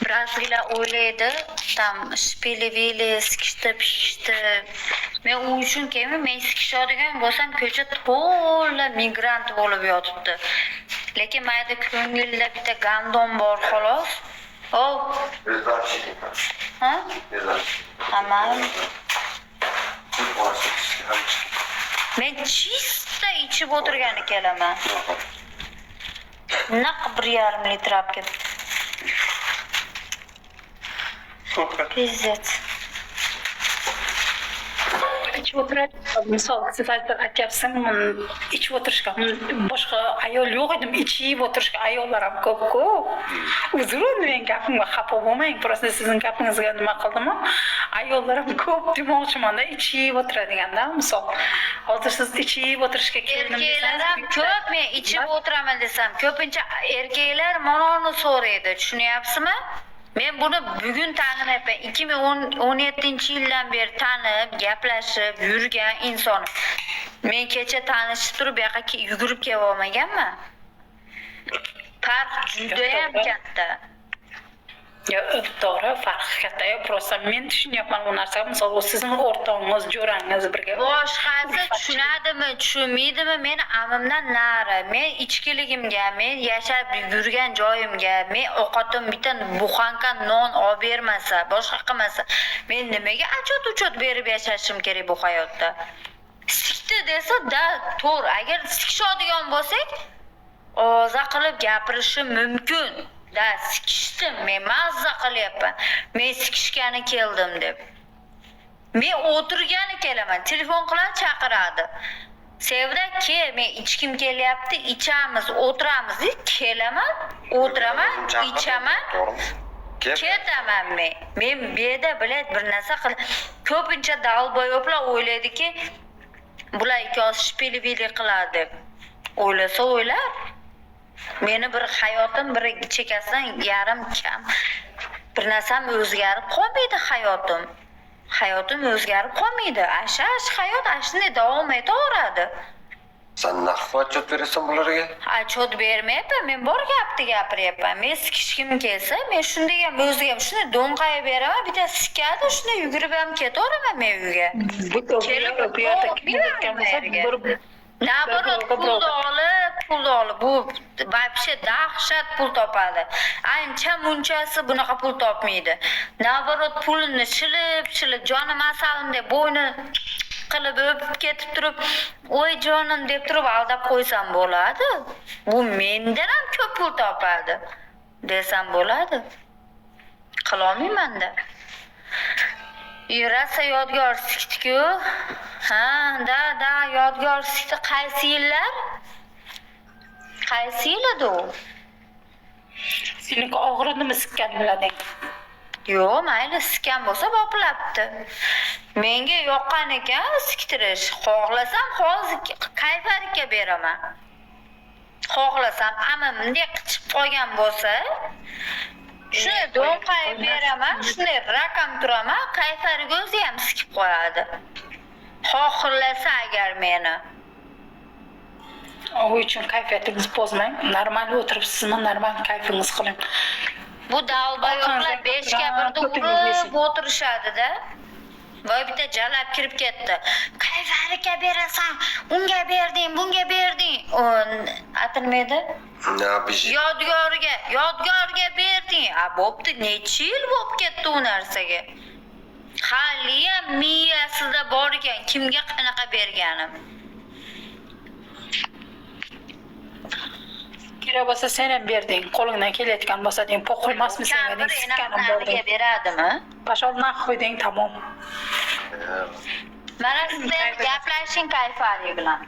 Braziliya o'ylaydi, tam shpili-vili, sikishti-pishishti. Men u uchun kelmay, men sikishadigan bo'lsam, ko'cha to'la migrant bo'lib yotibdi. Lekin mayda ko'ngilda bitta gandon bor xolos. Ha? Aman. Men chista ichib o'tirgani kelaman. Naq 1,5 litr olib keldim. Pizzet. İçib oturadi. Misol siz aytyapsiz, ichib o'tirishga boshqa ayol yo'q edim, ichib o'tirishga ayollar ham ko'p-ko'p. Uzr, men gapimga xafa bo'lmang, просто sizning gapingizga nima qildim? Ayollar ham ko'p demoqchimanda, ichib o'tiradiganda, misol. Hozir siz ichib o'tirishga keldim desangiz, ham ko'p men ichib o'tiraman desam, ko'pincha erkaklar manoni so'raydi, tushunyapsizmi? Men buni bugun taniyapman. 2017-yildan beri tanib, gaplashib yurgan inson. Men kecha tanishib turib, bu yoqqa yugurib kelib olmaganman. Farq juda ham katta. Yo, to'g'ri, farq katta. Просто men tushunyapman bu narsani. Misol, sizning o'rtog'ingiz, jo'rangiz birga. Boshqasi tushunadimi, tushunmaydimi, meni amimdan nari. Men ichkiligimga, men yashab yurgan joyimga, men ovqatim bitta buxanka non olib bermasa, boshqa qilmasa, men nimaga achot-uchot berib yashashim kerak bu hayotda? Sikdi desa, da, to'g'ri. Agar sikishadigan bo'lsak, oza qilib gapirishim mumkin. Da, sikishdim, men mazza qilyapman. Men sikishgani keldim deb. Men o'tirgani kelaman, telefon qilib chaqiradi. Sevda ke, men ichkim kelyapti, ichamiz, o'tiramiz, kelaman, o'tiraman, ichaman. Ketaman men. Men beda bilet bir narsa qil. Ko'pincha dalboyoblar o'ylaydiki, bular ikkosi shpili-vili qiladi deb. O'ylasa o'ylar. Meni bir hayotim bir chekasidan yarim kam. Bir narsam o'zgarib qolmaydi hayotim. Hayotim o'zgarib qolmaydi. Ashash hayot shunday davom etaveradi. Sen naqd otchot berasan bularga? Otchot bermayapman, men bor gapni gapiryapman. Men sikishkim kelsa, men shunday ham o'ziga ham shunday do'nqayib beraman, bitta sikadi, shunday yugurib ham ketaveraman men uyga. Naborot pul olib, bu вообще dahshat pul topadi. Ancha munchasi bunaqa pul topmaydi. Naborot pulini shilib, jonim asalim deb bo'yni qilib o'pib ketib turib, "Voy jonim" deb turib aldab qo'ysam bo'ladi. Bu mendan ham ko'p pul topadi desam bo'ladi. Qilolmayman-da. Yurasa yodgor sikdi-ku. Ha, da, yodgor sikdi. Qaysi yillar? Qaysi yil edi u? Sening og'ridimi sikkanlading? Yo'q, mayli sikkan bo'lsa boplabdi. Menga yoqqan ekan siktirish. Xohlasam hozir kayfarikka beraman. Xohlasam amimdek qichib qolgan bo'lsa, shuni do'nqayib beraman, shunday rakam turaman, kayfariga o'zi ham sikib qo'yadi. Xohlasa agar meni. O uchun kayfiyatingizni bozmang. Normal o'tiribsizmi, normal kayfingiz qiling. Bu dalboyoblar 5 ga 1da urib o'tirishadi-da. Voy bitta jalab kirib ketdi. Kayfarikka berasan, unga berding, bunga berding. Atilmaydi? Yodgorga berding. Bo'pti, necha yil bo'lib ketdi u narsaga. Haliyam miyasida bor ekan, kimga qanaqa berganim. Kerak bo'lsa sen ham berding, qo'lingdan kelayotgan bo'lsa deng, po'qilmasmi senga deng, sikkanim bo'lding. Beradimi? Pashol naqd qo'yding, tamom. Mana sizlar gaplashing kayfari bilan.